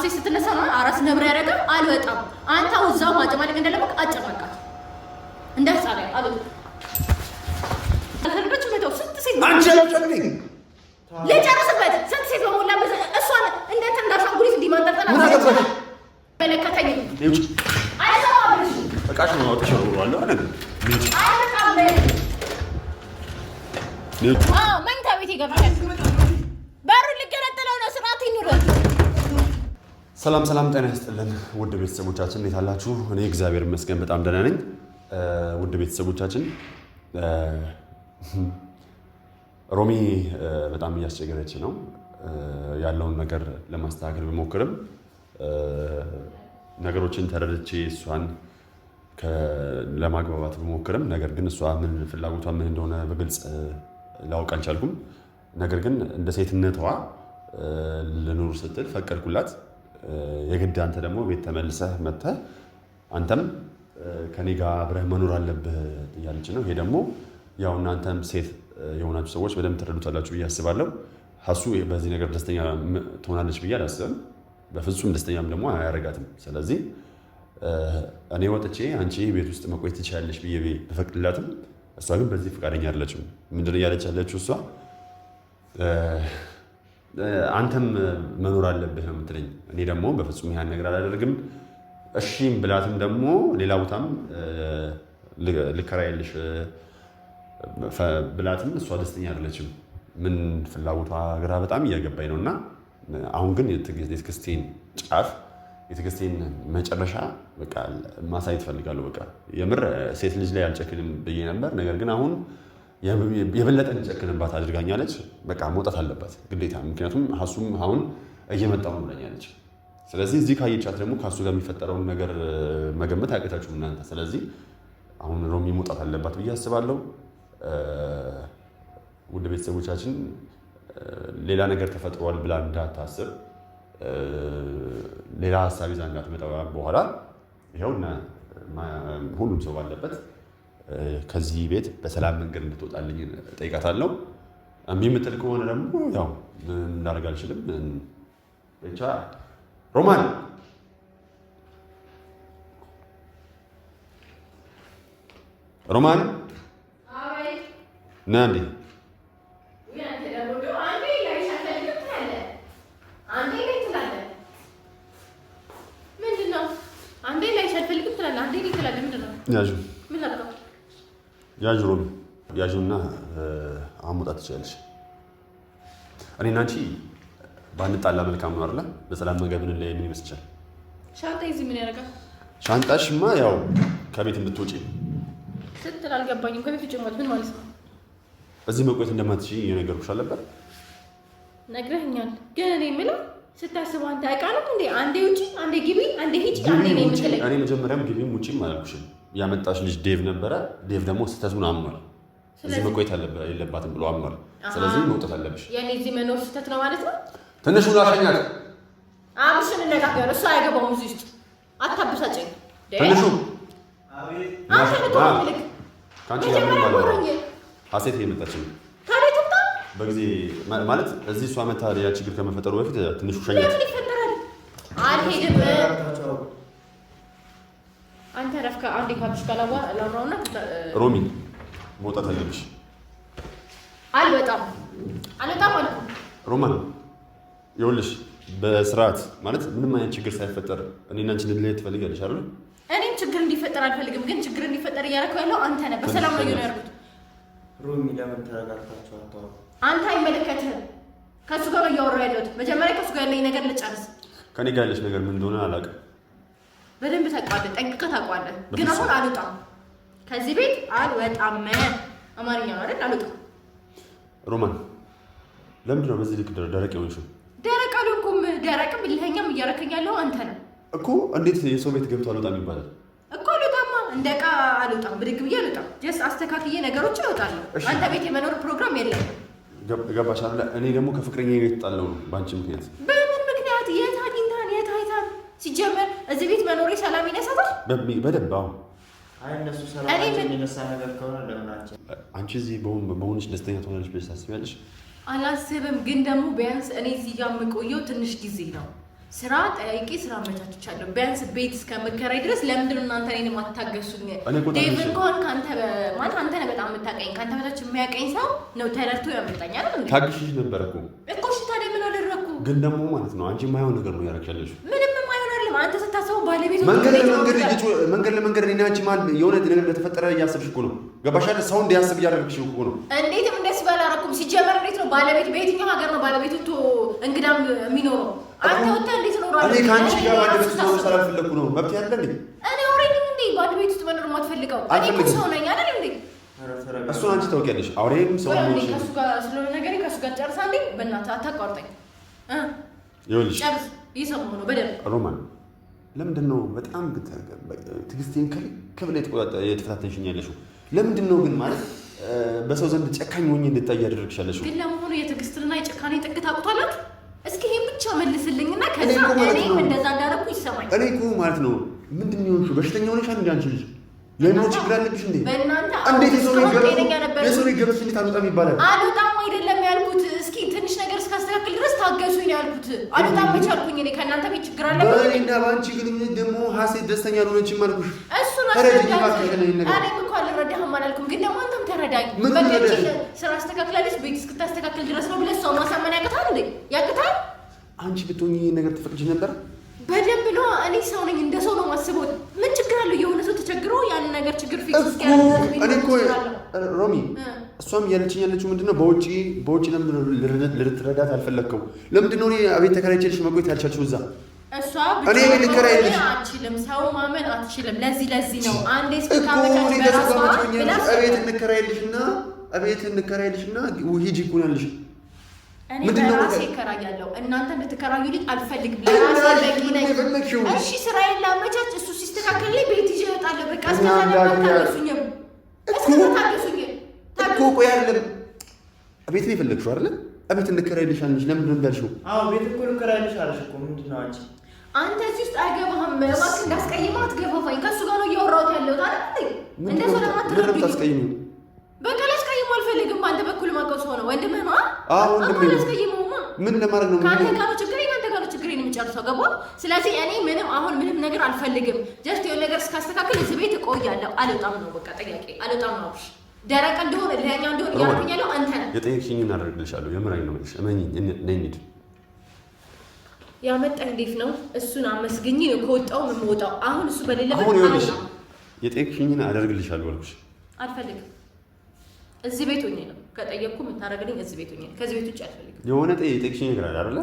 ሴት ስትነሳ ነው አራስ ነብር ያደረገ አልወጣም። አንተ እዛው ማጨማለቅ እንደለበክ አጨማልቃት እንዳትሳለ አሉ አልፈልግም መተው ስንት ሴት አንቺ አልጨርኝ ለጨርስበት ስንት ሴት በሞላ በዛ እሷን እንደት እንዳሻንጉሊት እንዲማንጠጣና በለከተኝ አይሰማብሽ በቃሽ ነው አውጥሽ ነው አይደል አይበቃም መኝታ ቤት ይገባል በሩ ልገነጥለው ነው ስርዓት ይኑር ሰላም ጤና ይስጥልን ውድ ቤተሰቦቻችን እንዴት አላችሁ እኔ እግዚአብሔር ይመስገን በጣም ደህና ነኝ ውድ ቤተሰቦቻችን ሮሚ በጣም እያስቸገረች ነው ያለውን ነገር ለማስተካከል ብሞክርም ነገሮችን ተረድቼ እሷን ለማግባባት ብሞክርም ነገር ግን እሷ ምን ፍላጎቷ ምን እንደሆነ በግልጽ ላውቅ አልቻልኩም ነገር ግን እንደ ሴትነቷ ለኑር ስትል ፈቀድኩላት የግድ አንተ ደግሞ ቤት ተመልሰህ መጥተህ አንተም ከኔ ጋር አብረህ መኖር አለብህ እያለች ነው ይሄ ደግሞ ያው እናንተም ሴት የሆናችሁ ሰዎች በደንብ ትረዱታላችሁ ብዬ አስባለሁ ሀሱ በዚህ ነገር ደስተኛ ትሆናለች ብዬ አላስብም በፍጹም ደስተኛም ደግሞ አያረጋትም ስለዚህ እኔ ወጥቼ አንቺ ቤት ውስጥ መቆየት ትችላለሽ ብዬ በፈቅድላትም እሷ ግን በዚህ ፈቃደኛ አይደለችም ምንድነው ያለች ያለችው እሷ አንተም መኖር አለብህ ነው የምትለኝ እኔ ደግሞ በፍጹም ያን ነገር አላደርግም እሺም ብላትም ደግሞ ሌላ ቦታም ልከራይልሽ ብላትም እሷ ደስተኛ አይደለችም ምን ፍላጎቷ ግራ በጣም እያገባኝ ነውና አሁን ግን የትዕግስቴን ጫፍ የትዕግስቴን መጨረሻ በቃ ማሳየት ፈልጋለሁ በቃ የምር ሴት ልጅ ላይ አልጨክንም ብዬ ነበር ነገር ግን አሁን የበለጠ እንጨክንባት አድርጋኛለች በቃ መውጣት አለባት ግዴታ ምክንያቱም ሀሱም አሁን እየመጣው ነው ብለኛለች ስለዚህ እዚህ ካየቻት ደግሞ ካሱ ጋር የሚፈጠረውን ነገር መገመት አያቅታችሁም እናንተ ስለዚህ አሁን ሮሚ መውጣት አለባት ብዬ አስባለሁ ውድ ቤተሰቦቻችን ሌላ ነገር ተፈጥሯል ብላ እንዳታስብ ሌላ ሀሳብ ይዛ እንዳትመጣ በኋላ ይኸውና ሁሉም ሰው ባለበት ከዚህ ቤት በሰላም መንገድ እንድትወጣልኝ ጠይቃታለሁ እምቢ የምትል ከሆነ ደግሞ ያው እንዳደርግ አልችልም ብቻ ሮማን ና እንዴ ያዥ ሮሚ ያዥና አሞጣት ትችላለሽ እኔና አንቺ ባንጣላ መልካም ነው አይደል በሰላም መንገድ ምን ላይ ምን ይመስልሻል ሻንጣ ይዚ ምን ያደርጋል ሻንጣሽማ ያው ከቤት እንድትወጪ ስትል አልገባኝም ከቤት ውጪ ማለት ምን ማለት ነው እዚህ መቆየት እንደማትችይ የነገርኩሽ አልነበር ነግረኸኛል ግን እኔ የምለው ስታስብ አንተ አቃለም እንዴ አንዴ ውጪ አንዴ ግቢ አንዴ ሂጂ አንዴ ነኝ የምትለኝ እኔ መጀመሪያም ግቢም ውጪም አላልኩሽም ያመጣሽ ልጅ ዴቭ ነበረ ዴቭ ደግሞ ስተቱን አምኗል እዚህ መቆየት የለባትም ብሎ አምኗል ስለዚህ መውጣት አለብሽ የኔ እዚህ መኖር ስተት ነው ማለት ነው ትንሽ ላሸኛት አብሽን እንነጋገር እሱ አይገባውም እዚህ ውስጥ አታብሳጨኝ ትንሹ አቤት አንተ ልትሆን ካንቺ ያምን ማለት ሀሴት እየመጣች ነው ታዲያ ትምጣ በጊዜ ማለት እዚህ እሷ መታ ያ ችግር ከመፈጠሩ በፊት ትንሹ ሸኛት ምን ይፈጠራል አልሄድም አንተ ረፍካ አንዴ ካብሽ ካላዋ ላውራውና ሮሚ መውጣት አለብሽ አልወጣም ማለት ነው ሮማን ይኸውልሽ በስርዓት ማለት ምንም አይነት ችግር ሳይፈጠር እኔና አንቺ ልንለያይ ትፈልጊያለሽ አይደል እኔም ችግር እንዲፈጠር አልፈልግም ግን ችግር እንዲፈጠር እያደረከው ያለው አንተ ነህ በሰላም ነው ያደረኩት ሮሚ ለምን ተረጋግታችሁ አታወሩ አንተ አይመለከትህም ከሱ ጋር እያወራሁ ያለሁት መጀመሪያ ከሱ ጋር ያለኝ ነገር ልጨርስ ከኔ ጋር ያለሽ ነገር ምን እንደሆነ አላውቅም በደንብ ታውቃለህ ጠንቅቀህ ታውቃለህ ግን አሁን አልወጣም ከዚህ ቤት አልወጣም አማርኛ ነው አይደል አልወጣም ሮማን ለምንድን ነው በዚህ ልክ ደረቅ የሆንሽው ደረቅ አልሆንኩም ደረቅም ብልኸኛም እያረከኝ ያለው አንተ ነህ እኮ እንዴት የሰው ቤት ገብቶ አልወጣም ይባላል እኮ አልወጣማ እንደ ዕቃ አልወጣም ብድግ ብዬ አልወጣም ጀስት አስተካክዬ ነገሮችን እወጣለሁ አንተ ቤት የመኖር ፕሮግራም የለም ገባሽ አይደል እኔ ደግሞ ከፍቅረኛዬ ጋር የተጣላሁ ነው በአንቺ ምክንያት በምን ምክንያት የት አግኝታን የት አይታን ሲጀመር እዚህ ቤት መኖሬ ሰላም ይነሳታል በደንብ አሁን አይ እነሱ ሰላማችን የነሳ ነገር ከሆነ ለምን አንቺ እዚህ በሆንሽ ደስተኛ ትሆናለች ብለሽ ታስቢያለሽ አላስብም ግን ደግሞ ቢያንስ እኔ እዚህ ጋር የምቆየው ትንሽ ጊዜ ነው ስራ ጠይቄ ስራ አመቻችቻለሁ። ቢያንስ ቤት እስከምከራይ ድረስ ለምንድን ነው እናንተ እኔን የማታገሱኝ? ዴቭ እንኳን ካንተ ማለት አንተ ነህ በጣም የምታውቀኝ። ካንተ በታች የሚያውቀኝ ሰው ነው ተረድቶ ያመጣኝ አይደል እንዴ? ታግሽሽ ነበር እኮ እሺ ታዲያ ምን አደረኩ? ግን ደግሞ ማለት ነው አንቺ የማይሆን ነገር ነው ያደረግሻለሽ። ምንም የማይሆን አይደለም። አንተ ስታስበው ባለቤቱ መንገድ ለመንገድ እኔና አንቺ ማለት የሆነ ነገር እንደተፈጠረ እያሰብሽ እኮ ነው። ገባሽ አይደል? ሰው እንዲያስብ እያደረግሽ እኮ ነው። እንዴትም እንደዚህ ባላረኩም። ሲጀመር እንዴት ነው ባለቤት በየትኛው ሀገር ነው ባለቤቱ ቶ እንግዳም የሚኖረው? አንተ ወጣ እንዴት ነው ራሱ? እኔ ካንቺ ጋር ባለቤት ውስጥ ነው ስላልፈለኩ ነው። መብት ያለ እንዴ? እኔ አውሬ ነኝ እንዴ ባለቤት ውስጥ መኖር የማትፈልገው? እኔ እኮ ሰው ነኝ አይደል እንዴ? እሱን አንቺ ታውቂያለሽ። አውሬም ሰው ነው። ከሱ ጋር ስለሆነ ነገር ከሱ ጋር ጨርሳ እንዴ? በእናትህ አታቋርጠኝ። ይኸውልሽ ጨርስ። ይሰማው ነው በደንብ ሮማን። ለምንድን ነው በጣም ትዕግስቴን ከብለ የተፈታተንሽኝ ያለሽው? ለምንድን ነው ግን ማለት በሰው ዘንድ ጨካኝ ሆኜ እንድታይ ያደረግሻለሽ? ግን ለመሆኑ የትዕግስትና የጭካኔ ጥግ ታውቁታላችሁ? እስኪ ይሄን ብቻ መልስልኝና ከዛ እኔም እንደዛ እንዳደረኩ ይሰማኝ። እኔ እኮ ማለት ነው ምንድን ነው የሆንሽው? በሽተኛ ሆነሻል እንዴ አንቺ ልጅ? ለምን ችግር አለብሽ እንዴ? በእናንተ እንዴት የሰው ነው ገበስ እንዴት አልወጣም ይባላል? አልወጣም አይደለም ያልኩት። እስኪ ትንሽ ነገር እስካስተካክል ድረስ ታገሱኝ ነው ያልኩት። አልወጣም መቻልኩኝ። እኔ ከእናንተ ቤት ችግር አለብኝ። በእኔና በአንቺ ግንኙነት ደግሞ ሀሴት ደስተኛ አልሆነችም አልኩሽ። እሱን አስረዳኝ። እኔም እኮ አልረዳህም አላልኩም፣ ግን ደግሞ አንተም ተረዳኝ። በቃ ስራ አስተካክላለች ቤት እስክታስተካክል ድረስ ነው ብለህ ሰው ማሳመን ያቅታል እንዴ? ያቅታል? አንቺ ብትሆኚ ይሄን ነገር ትፈቅጂ ነበር? በደንብ ነው። እኔ ሰው ነኝ፣ እንደ ሰው ነው ማስበው። ምን ችግር አለው? የሆነ ሰው ተቸግሮ ያንን ነገር ችግር ፊክስ እስኪያደርግ እኔ እኮ ሮሚ፣ እሷም እያለችኝ ያለችው ምንድነው በውጪ ለምንድን ነው ልትረዳት አልፈለግከው? ለምንድን ነው እኔ አቤት ተከራይቼልሽ መቆየት ያልቻልሽው እዛ? እሷ እኔ ልከራይልሽ አትችልም። ሰው ማመን አትችልም። ለዚህ ነው አንዴ እስከካመቻች በራሷ ብላስ አቤት እንከራይልሽና ሂጂ እኮ ነው ያልሽ። እኔ በራሴ እከራያለሁ። እናንተ እንድትከራዩልኝ አልፈልግም። ለራሴ በቂ ነኝ። እሺ ስራዬን ላመቻች፣ እሱ ሲስተካከልልኝ ቤት ይዤ እወጣለሁ። በቃ ታገሱኝም እኮ ቆይ አይደለም ቤት ነው የፈለግሽው አይደለ? ቤት እንከራይልሽ አለሽ። ለምንድን ነው እንዳልሽው? አዎ ቤት እኮ እንከራይልሽ አለሽ እኮ። ምንድን ነው አንተ እዚህ ውስጥ አይገባህም። እባክህ እንዳስቀይመህ አትገፋፋኝ። ከእሱ ጋር ነው እያወራሁት ያለሁት አይደል? እንደዛ ለማትረዱኝ ታስቀይሚ በቃ ላስቀይመው አልፈልግም። በአንተ በኩል ማውቀው ሰው ነው ወንድምህ ነው። አዎ ወንድምህ ነው። ላስቀይመውማ ምን ለማድረግ ነው? ከአንተ ጋር ነው ችግሬ፣ ከአንተ ጋር ነው ችግሬን የምጨርሰው። ገባህ? ስለዚህ እኔ ምንም ነገር አልፈልግም። ጀስት የሆነ ነገር እስካስተካክል እዚህ ቤት እቆያለሁ። አልወጣም ነው በቃ ጥያቄ። አልወጣም ነው። እሺ ደረቅ እንደሆነ ለኛ እንደሆነ ያልኩኝ ያለው አንተ ነህ። የጠየቅሽኝን እናደርግልሻለሁ። የምራኝ ነው ማለት እመኚኝ። ነይ እንሂድ። ያመጣኝ ዴፍ ነው። እሱን አመስግኝ ነው ከወጣው የምወጣው። አሁን እሱ በሌለበት አሁን ይኸውልሽ የጠየቅሽኝን አደርግልሻለሁ አልኩሽ። አልፈልግም። እዚህ ቤት ሆኜ ነው ከጠየቅኩ የምታደርግልኝ። እዚህ ቤት ሆኜ ከዚህ ቤት ውጭ አልፈልግም። የሆነ የጠየቅሽኝ ነገር አለ አይደለ?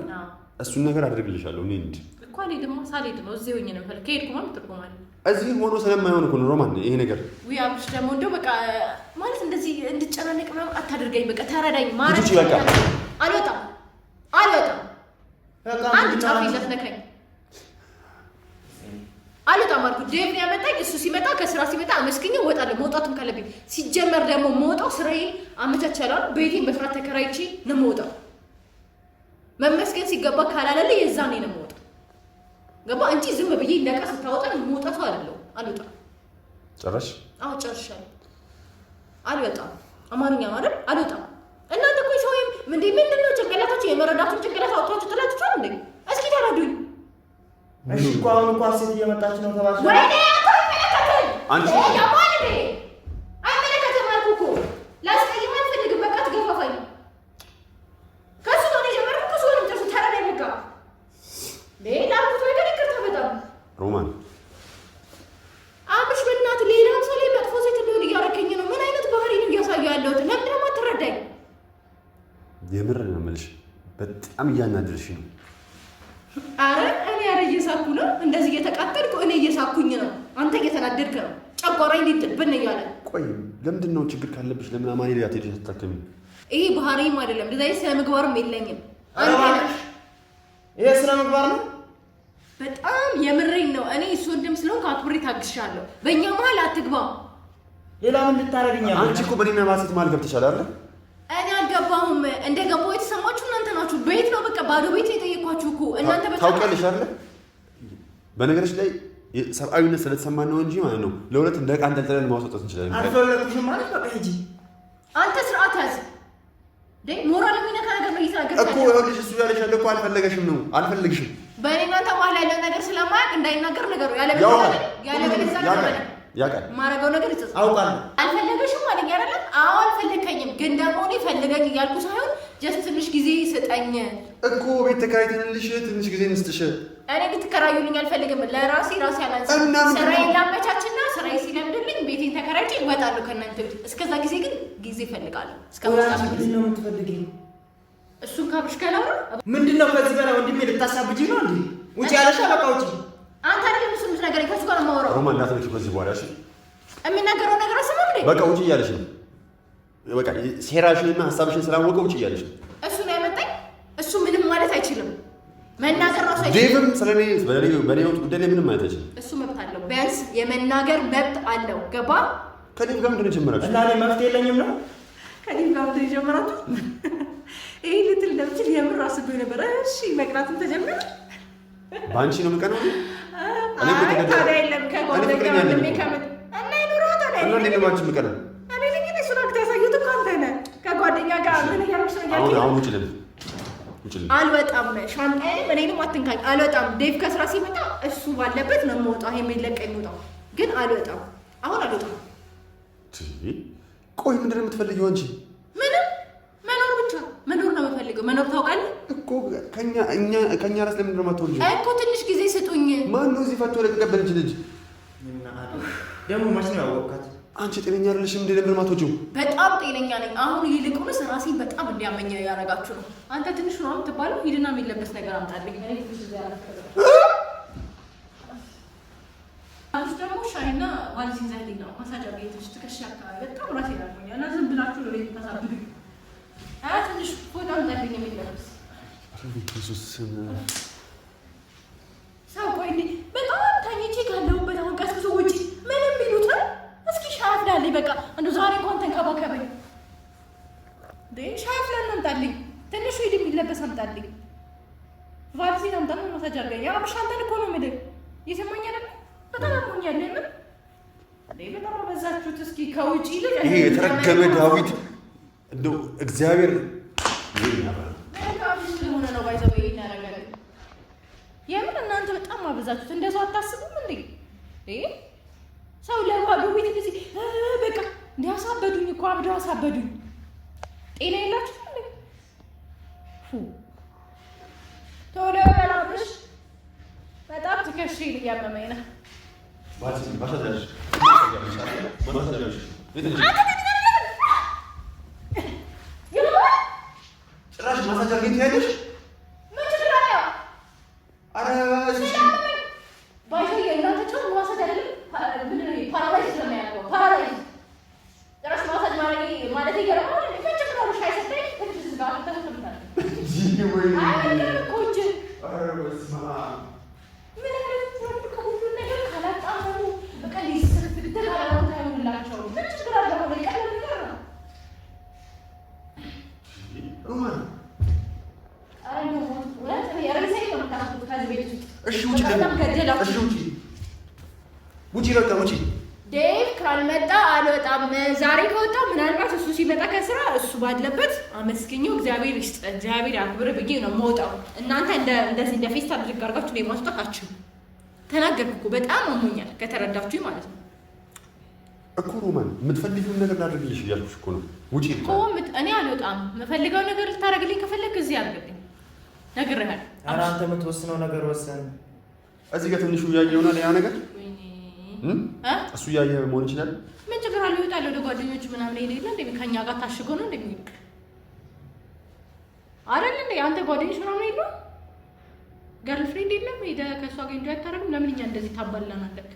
እሱን ነገር አደርግልሻለሁ። ነይ እንሂድ እኮ። እኔ ደግሞ ሳልሄድ ነው እዚህ ሆኜ ነው የምፈልግ። ከሄድኩ ማለት ትርጉም አለ። እዚህ ሆኖ ስለማይሆን እኮ ነው ሮማን ይሄ ነገር። ውይ አብሽ ደግሞ እንደው በቃ ማለት እንደዚህ እንድጨናነቅ ምናምን አታደርገኝ። በቃ ተረዳኝ ማለት ነው። በቃ አልወጣም። አንድ ጫፍ ይዘፍነከኝ አልወጣም አልኩት። ዴቭ ነው ያመጣኝ። እሱ ሲመጣ ከስራ ሲመጣ አመስግኘው እወጣለሁ። መውጣቱም ካለብኝ ሲጀመር ደግሞ መውጣው ስራዬን አመቻቻለሁ። ቤቴን በፍርሃት ተከራይቼ ነው የምወጣው። መመስገን ሲገባ ካላለልኝ የዛኔ ነው የምወጣው። ገባ እንጂ ዝም ብዬ እንደቃ ስታወጣኝ መውጣቱ አይደለም። አልወጣም። ጨረሽ? አዎ ጨርሻለሁ። አልወጣም። አማርኛ ማለት አልወጣም። እናንተ እኮ ሰው ምንድን ነው ጭንቅላታችሁ የመረዳቱን ጭንቅላት አውጥታችሁ ጥላችኋል እንዴ? እስኪ ተረዱኝ። እሺ እኮ አሁን እኮ ሴት እየመጣች ነው ተባለ። ወይኔ አይመለከትም። አንቺ አይመለከትም አልኩህ እኮ። ላስቀይም አልፈልግም። በቃ ትገፋፋኝ። ከእሱ ነው የጀመርኩት። ከእሱ ነው የምጨርሰው። ተረዳኝ በቃ። ሌላ አልኩት ነገር ይቅርታ በጣም ሮማን አብሽ በእናትህ ሌላም ሰው ላይ መጥፎ ሴት እንደሆነ እያደረከኝ ነው። ምን አይነት ባህሪ ነው እያሳየሁ ያለሁት? ለምን ደግሞ አትረዳኝ? የምር ነው የምልሽ። በጣም እያናደድሽ ነው። አረ እየሳኩ ነው እንደዚህ እየተቃጠልኩ እኔ እየሳኩኝ ነው። አንተ እየተናደድክ ነው። ጨጓራኝ ሊጥብን እያለ ቆይ ለምንድን ነው ችግር ካለብሽ ለምን አማኔ ላይ አትሄጂሽ አትታከሚ? ይሄ ባህሪም አይደለም። እንደዛ ስነ ምግባርም የለኝም። ይሄ ስነ ምግባር ነው። በጣም የምሬን ነው። እኔ እሱ ወንድም ስለሆንክ አክብሬ ታግሻለሁ። በእኛ መሀል አትግባ። ሌላ ምን ልታረግኛ? አንቺ እኮ በእኔና ባሴት መሀል ገብተሻል አይደል? እኔ አልገባሁም። እንደ ገባሁ የተሰማችሁ እናንተ ናችሁ። ቤት ነው በቃ ባዶ ቤት የጠየኳችሁ እኮ እናንተ። በጣም ታውቂያለሽ አይደል? በነገርሽ ላይ ሰብአዊነት ስለተሰማን ነው እንጂ ማለት ነው ለሁለት እንደ ዕቃ አንጠልጥለን ማውጣት እንችላለን። አልፈለግሽም ማለት በቃ ሂጂ። አንተ ስርዓት ያዝ። ሞራል የሚነካ ነገር ነው እየተናገርሽ እኮ። ይኸውልሽ እሱ ያለሽ ያለ እኮ አልፈለገሽም ነው። አልፈልግሽም በእኔና አንተ መሀል ያለው ነገር ስለማያውቅ እንዳይናገር ነገሩ ያለበለዚያ ማረገው ነገር ይጽጽ አውቃለሁ። አልፈለገሽም አለኝ አይደለም? አዎ አልፈለከኝም፣ ግን ደግሞ እኔ ፈልገኝ እያልኩ ሳይሆን ጀስት ትንሽ ጊዜ ስጠኝ እኮ ቤት ተከራይተንልሽ ትንሽ ጊዜ እንስጥሽ። እኔ ልትከራዩልኝ አልፈልግም። ለራሴ አላንስ ስራዬን ላመቻችና ስራዬ ሲለምድልኝ ቤቴን ተከራይቼ እወጣለሁ ከእናንተ ቤት። እስከዛ ጊዜ ግን ጊዜ እፈልጋለሁ። ምንድን ነው የምትፈልጊው? እሱን ካብሽ ከላውራ ምንድን ነው ከዚህ በላይ ወንድሜ ልታሳብጂ ነው እንዴ? ውጪ ያለሽ በቃ ውጪ። አንተ አይደለም እሱ የምትነግረኝ፣ ከእሱ ጋር ነው የማወራው። ሮማን እንዳትነኪ ከዚህ በኋላ እሺ። የሚናገረው ነገር አሰማም እንዴ? በቃ ውጪ እያለሽ ነው። በቃ ሴራሽንና ሀሳብሽን ስላወቀ ውጪ እያለሽ ነው። እሱ ነው ያመጣኝ። እሱ ምንም ማለት አይችልም። መናገር ራሱ አይችልም። ዴቭም ስለኔ በኔ ወጥ ጉዳይ ላይ ምንም ማለት አይችልም። እሱ መብት አለው፣ ቢያንስ የመናገር መብት አለው። ገባ? ከዴቭ ጋር ምንድን ነው የጀመራችሁ? እና እኔ መብት የለኝም ነው? ከዴቭ ጋር ምንድን ነው የጀመራችሁ? ይሄ ልትል እንደምችል የምር አስቤ ነበር። እሺ መቅናትም ተጀመረ። በአንቺ ነው የምቀነው? እኔ ታዲያ የለም ከጓደኛ ወንድሜ ከምን እና ይኑራ ታዲያ እና እንዴት ነው አንቺ የምቀነው? እኔ ልክ ነኝ። እሱን አክት ያሳዩት እኮ አንተ ነህ። ከጓደኛ ጋር ምን እያደረግሽ ነው? አሁን ውጭልን። አልወጣም። ሻንጣዬንም እኔንም አትንካኝ። አልወጣም። ዴቭ ከስራ ሲመጣ እሱ ባለበት ነው የምወጣው። ይሄ የሚለቀኝ የምወጣው ግን አልወጣም። አሁን አልወጣም። ቆይ ምንድን ነው የምትፈልጊው አንቺ? ምንም መኖር ብቻ መኖር ነው የምፈልገው። መኖር ታውቃለህ እኮ ከኛ ራስ ለምንድን ነው የማትወልጂው እኮ? ትንሽ ጊዜ ስጡኝ። ማን ነው እዚህ ፈቶ ለቀቀበልሽ ልጅ ደግሞ መች ነው ያወቅካት? አንቺ ጤነኛ አይደለሽም እንዴ? ለምን ማትወጂው? በጣም ጤነኛ ነኝ። አሁን ይልቁንስ ራሴን በጣም እንዲያመኝ ያደርጋችሁ ነው። አንተ ትንሽ ነው የምትባለው። ሂድና የሚለበስ ነገር አምጣልኝ። እኔ አሁን ደግሞ ሻይና ዋልዚ ዘህልኝ ነው ማሳጃ ቤት ውስጥ ትከሻ አካባቢ በጣም ራሴ ያመኛል። እና ዝም ብላችሁ ነው ቤት ታሳብዱ። ትንሽ ፎቶ አምጣልኝ የሚለበስ ኢየሱስ ሰው። ቆይ እንዴ በጣም ታኝቼ ካለሁበት አሁን ቀስቅሶ ውጪ ምንም ቢሉት ነው። እስኪ ሻይ አፍላልኝ። በቃ እንደው ዛሬ እንኳን ተንከባከበኝ። ሻይ አፍላልኝ አምጣልኝ። ትንሹ ሂድ የሚለበስ አምጣልኝ። ቫልዚን አምጣና ማሳጅ አድርገኝ። አብሻ አንተን እኮ ነው የምልህ። እየሰማኝ አይደል? በጣም አሞኛል። የምር በጣም አበዛችሁት። እስኪ ከውጪ ይልቅ ይሄ የተረገመ ዳዊት እንደው እግዚአብሔር ሆነ ነው ባይዘው ይናረጋል። የምር እናንተ በጣም አበዛችሁት። እንደዛው አታስቡም እንዴ? ሰው ለባዶ ቤት እንደዚህ በቃ እንዲያሳበዱኝ እኮ አብደው አሳበዱኝ። ጤና የላችሁ እንዴ? ቶሎ በላብሽ። በጣም ትከሽ እያመመኝ ነው። ጭራሽ ማሳጅ አድርገኝ ትያለሽ? ምን ችግር አለው? ባይዘው የእናንተ ጭራሽ ማሳጅ አይደለም ፓራላይዝ ስለሚያደርገው ፓራላይዝ ጭራሽ ማሳጅ ማለት ይገርማል። ምን ችግር አለው? ሻይ ሰጠኝ ትንሽ ዝጋ ተተከምታል ዴቭ ካልመጣ አልወጣም። ዛሬ ከወጣ ምናልባት እሱ ሲመጣ ከስራ እሱ ባለበት አመስግኘው እግዚአብሔር ይስጥ እግዚአብሔር ያክብር ብዬ ነው የምወጣው። እናንተ እንደዚህ እንደ ፌስታ አድርግ አድርጋችሁ ነው የማስወጣት አችሉ። ተናገርኩ እኮ በጣም አሞኛል። ከተረዳችሁ ማለት ነው እኮ ሮማን የምትፈልጊውን ነገር ላድርግልሽ እያልኩሽ እኮ ነው። ውጪ እኮ እኔ አልወጣም። የምፈልገው ነገር ልታደርግልኝ ከፈለግ እዚህ አድርግልኝ። ነግሬሃል። ኧረ አንተ የምትወስነው ነገር ወሰን። እዚህ ጋር ትንሹ እያየ ይሆናል ያ ነገር እሱ እያየ መሆን ይችላል። ምን ችግር አለው? ይወጣል ወደ ጓደኞቹ ምናምን ሄደ የለ እንዴ? ከኛ ጋር ታሽጎ ነው እንደሚልክ አይደል እንዴ? አንተ ጓደኞች ምናምን የለ ገርልፍሬንድ የለም ሄደ ከእሷ ጋር እንጂ አታረግም። ለምን እኛ እንደዚህ ታባላናለክ?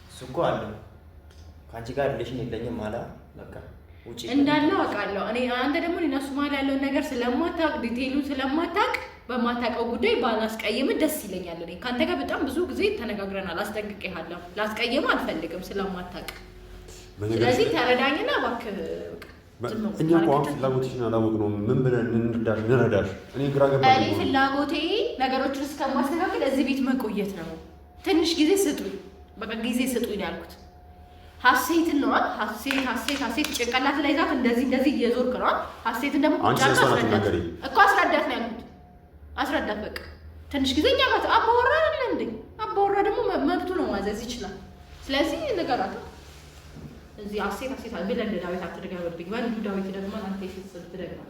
እሱ እኮ አለ ከአንቺ ጋር ሪሌሽን የለኝም አላ በቃ ውጪ እንዳለው አውቃለሁ እኔ። አንተ ደግሞ እነሱ መሀል ያለውን ነገር ስለማታውቅ ዲቴይሉን ስለማታውቅ በማታውቀው ጉዳይ ባላስቀይምህ ደስ ይለኛል። እኔ ከአንተ ጋር በጣም ብዙ ጊዜ ተነጋግረናል። አስጠንቅቄሃለሁ። ላስቀይምህ አልፈልግም ስለማታውቅ። ስለዚህ ተረዳኝና እባክህ። እኛ እኮ አሁን ፍላጎትሽን አላወቅነውም። ምን ብለን እንረዳሽ? እኔ ግራ ገባኝ። እኔ ፍላጎቴ ነገሮችን እስከማስተካከል እዚህ ቤት መቆየት ነው። ትንሽ ጊዜ ስጡኝ፣ በቃ ጊዜ ስጡኝ ነው ያልኩት። ሀሴትን ነው ሀሴት ጭንቅላት ላይ ዛት እንደዚህ እየዞርክ ነው። ሀሴትን ደግሞ ቁጫ አስረዳት እኮ አስረዳት ነው ያልኩት። አስረዳት በቃ ትንሽ ጊዜ እኛ ጋር አባወራ አይደል እንዴ? አባወራ ደግሞ መብቱ ነው ማዘዝ ይችላል። ስለዚህ ነገራት እዚህ አሴት ብለን ዳዊት አትደጋግምብኝ። ወንዱ ዳዊት ደግሞ አንተ ይፈጽም ትደግማለህ።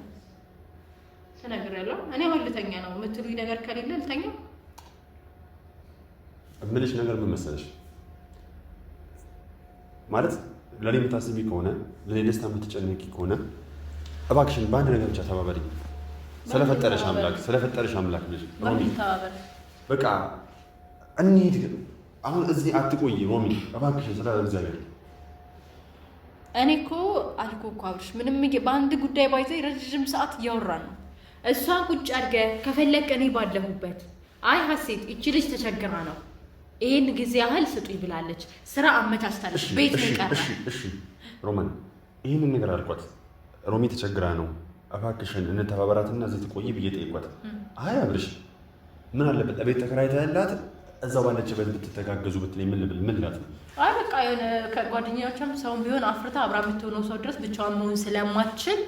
ተነግሬያለሁ። እኔ አሁን ልተኛ ነው የምትሉኝ ነገር ከሌለ ልተኛ። እምልሽ ነገር ምን መሰለሽ ማለት ለኔ የምታስቢ ከሆነ ለኔ ደስታ የምትጨነቂ ከሆነ እባክሽን በአንድ ነገር ብቻ ተባበሪኝ። ስለፈጠረሽ አምላክ ልጅ ሮሚ በቃ እንሂድ። አሁን እዚህ አትቆይ ሮሚ እባክሽን ስለ እግዚአብሔር። እኔ እኮ አልኩህ እኮ አብርሽ ምንም በአንድ ጉዳይ ባይዘይ ረጅም ሰዓት እያወራን ነው። እሷ ቁጭ አድርገህ ከፈለክ እኔ ባለሁበት አይ ሀሴት እቺ ልጅ ተቸግራ ነው ይሄን ጊዜ ያህል ስጡኝ ብላለች። ስራ አመቻችታለች። ቤት ይቀራል። እሺ ሮማን ይሄንን ነገር አልኳት። ሮሚ ተቸግራ ነው እባክሽን እንተባበራትና እዚህ ትቆይ ብዬ ጠይቋት። አይ አብርሽ ምን አለበት ቤት ተከራይተህላት እዛው ባለችበት ብትተጋገዙ ብትለኝ ምን ልላት ነው? አይ በቃ የሆነ ከጓደኛዎቿም ሰውም ቢሆን አፍርታ አብራ የምትሆነው ሰው ድረስ ብቻዋን መሆን ስለማትችል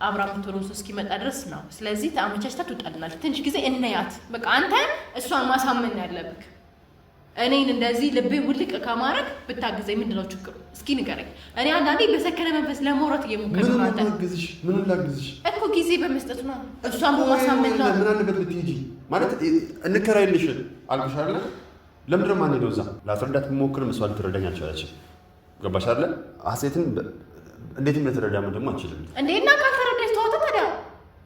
አብራ የምትሆነው ሰው እስኪመጣ ድረስ ነው። ስለዚህ አመቻችታ ትወጣልናለች። ትንሽ ጊዜ እንያት። በቃ አንተ እሷን ማሳመን ያለብህ። እኔን እንደዚህ ልቤ ውልቅ ከማድረግ ብታግዘኝ ምንድነው ችግሩ? እስኪ ንገረኝ። እኔ አንዳንዴ በሰከነ መንፈስ ለመውራት እየሞከርኩ ነው። ምን ላግዝሽ እኮ ጊዜ በመስጠት ነው። እሷን በማሳመን ነው። ምን አለበት ብትሄጂ ማለት እንከራይልሽ አልኩሽ አይደል? ለምንድን ነው የማንሄደው? እዛ ላስረዳት ብሞክርም እሷ ልትረዳኝ አልቻለችም። ገባሽ አይደል? ሀሴትን እንዴትም ልትረዳ ምን ደግሞ አልችልም እንዴና ካልተረዳች ተዋት። ታዲያ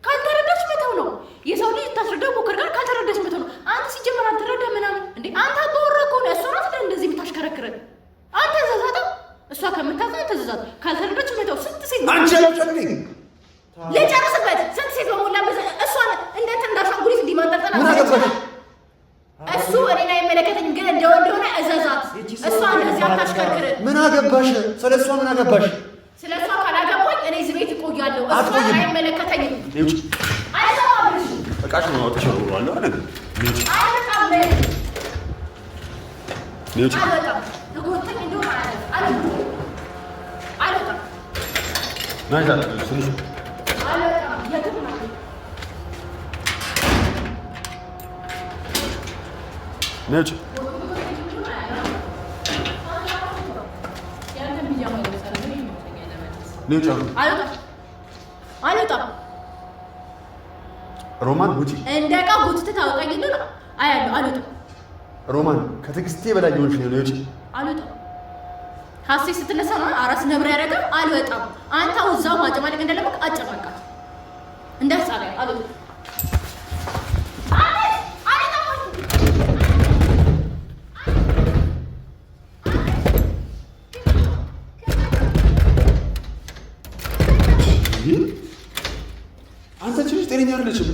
ካልተረዳች መተው ነው። የሰው ልጅ ታስረዳው ሞክር ጋር ካልተረዳች መተው ነው። አንተ ሲጀመር አልተረዳ ምናምን እንዴ አንተ አባወራ ከሆነ እሷ ናት እንደዚህ የምታሽከረክረን። አንተ ዘዛታ እሷ ከምታዘን ተዘዛት። ካልተረዳች መተው። ስንት ሴት አንቺ ለጨንቂ ለጨርስበት ስንት ሴት በሞላ እሷ እንዴት እንዳሻንጉሊት እንዲማንጠርጠና እሱ እኔን አይመለከተኝም፣ ግን እንደሆነ እዘዛት። እሷ እንደዚህ አታሽከርክር። ምን አገባሽ? ስለሷ ምን አገባሽ? ስለሷ ካላገባኝ እኔ እዚህ ቤት እቆያለሁ። እሷ አይመለከተኝም። አይሰማብሽ በቃሽ ነው ተሸውሯለሁ አይደል? አይመጣም ኔውጭ አይመጣም። ተጎተኝ እንደው አይመጣም። ናይዛ ስንሽ አይመጣም። የትም ነው ኔውጭ ኔውጭ አልወጣም። ሮማን ውጪ። እንደ ዕቃ ጉትት ታወጣኝ እንደሆነ አያለሁ። አልወጣም። ሮማን ከትዕግስቴ በላይ የሆንሽ ነው። ኔውጭ አልወጣም። ሀሴት ስትነሳ ነው አራስ ነብር ያደረገው። አልወጣም። አንተ እዛው ማጨማለቅ እንደለበቅ አጨማቃት እንዳትጻለይ። አልወጣም። አንተ ልጅ ጤነኛ አይደለችም።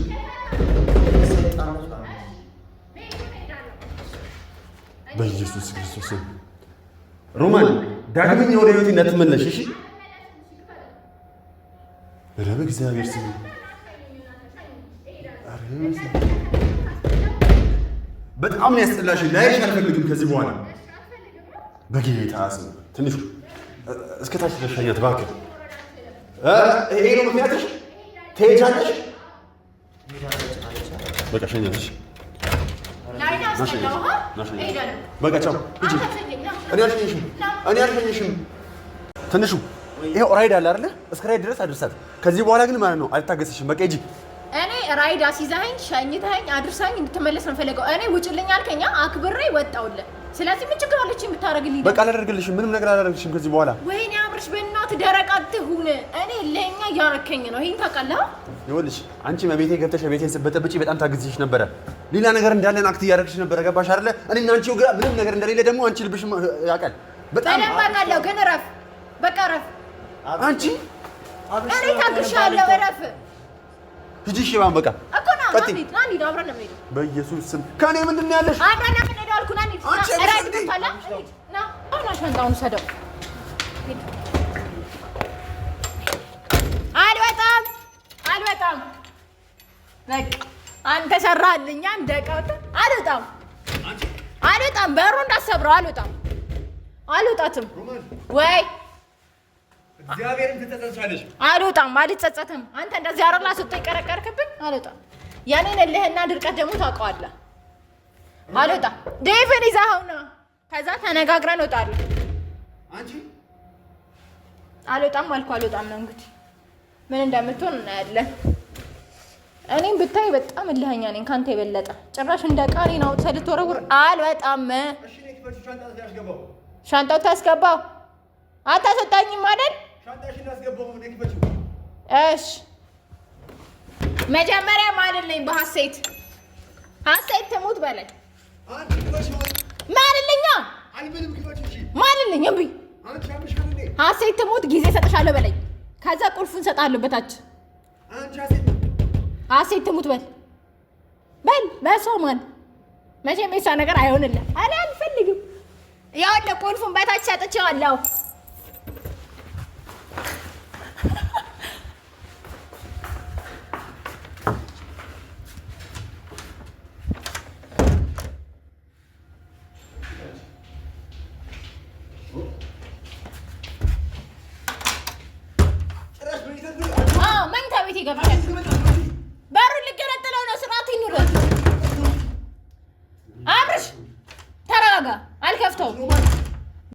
በኢየሱስ ክርስቶስ ሮማን ዳግመኛ ወደ ህይወቴ እንዳትመለሽ እሺ? ረብ እግዚአብሔር ስም በጣም ነው ያስጠላሽ። ላይሽ አልፈልግም ከዚህ በኋላ በጌታ ስም። ትንሹ እስከ ታች ተሻኛት እባክህ። ይሄ ነው ምክንያትሽ? ትሄጃለሽ? በቃ ሸኛትሽ። በቃ ቻው ሂጂ። እኔ አልሸኝሽም። ትንሹ ይሄው ራይድ አለ አይደለ? እስከ ራይድ ድረስ አድርሳት። ከዚህ በኋላ ግን ማለት ነው አልታገስሽም። በቃ ሂጂ። እኔ ራይድ አስይዘኸኝ ሸኝተኸኝ አድርሰኸኝ እንድትመለስ ነው የምፈልገው። እኔ ውጭልኝ አልከኛ አክብሬ ወጣሁልህ። ስለዚህ ምን ችግር አለች የምታደርግልኝ? በቃ አላደርግልሽም። ምንም ነገር አላደርግልሽም ከዚህ በኋላ። ወይኔ አብርሽ በእናትህ ደረቅ አትሁን። እኔ ለኛ እያረከኝ ነው። ይሄን ታውቃለህ? ይኸውልሽ አንቺ መቤቴ ገብተሽ ቤቴን ስትበጠብጪ በጣም ታግዝሽ ነበረ። ሌላ ነገር እንዳለን አክት እያደረግሽ ነበረ። ገባሽ አይደለ? እኔና አንቺ ግራ ምንም ነገር እንደሌለ ደግሞ አንቺ ልብሽ ያውቃል። በጣም አውቃለሁ። ግን እረፍ፣ በቃ እረፍ። አንቺ እኔ ታግሻለሁ። እረፍ። ሂጂ። እሺ ባን በቃ እኮ ነው አንዴ አብረን ነው የምንሄደው። በኢየሱስ ስም ከኔ ምንድን ነው ያለሽ? አብረን ነው የምንሄደው አልኩህ። አንዴ ና አሁን ሻንጣውን ሰደው። አልወጣም። በቃ አንተ ሰራህልኝ። እንደቀውት አልወጣም። በሩ እንዳሰብረው አልወጣትም ወይ እግዚአብሔርን ትጸጸቻለሽ። አልወጣም። አልጸጸትም። አንተ እንደዚህ አረላ ስትይ ቀረቀርክብኝ። አልወጣም። ያኔን እልህና ድርቀት ደግሞ ታውቀዋለህ። አልወጣም ዴቭን ይዘኸው ነው። ከዛ ተነጋግረን እወጣለሁ። አንቺ አልወጣም አልኩ አልወጣም ነው እንግዲህ ምን እንደምትሆን እናያለን። እኔም ብታይ በጣም እልህኛ ነኝ ካንተ የበለጠ። ጭራሽ እንደ ቃሪና አውጥተህ ልትወረውር አልወጣም። ሻንጣው ታስገባው አታሰጣኝም አይደል? እሺ መጀመሪያ ማልልኝ በሐሴት ሐሴት ትሙት በለኝ። ማልልኛ ማልልኝ እምቢ ሐሴት ትሙት ጊዜ ሰጥሻለሁ በለኝ። ከዛ ቁልፉን ሰጣለሁ በታች ሐሴት ትሙት በል በሰው ማን መቼም የእሷ ነገር አይሆንልህ። እኔ አልፈልግም። ያው ቁልፉን በታች ሰጥቼዋለሁ። መኝታ ቤት ይገባል።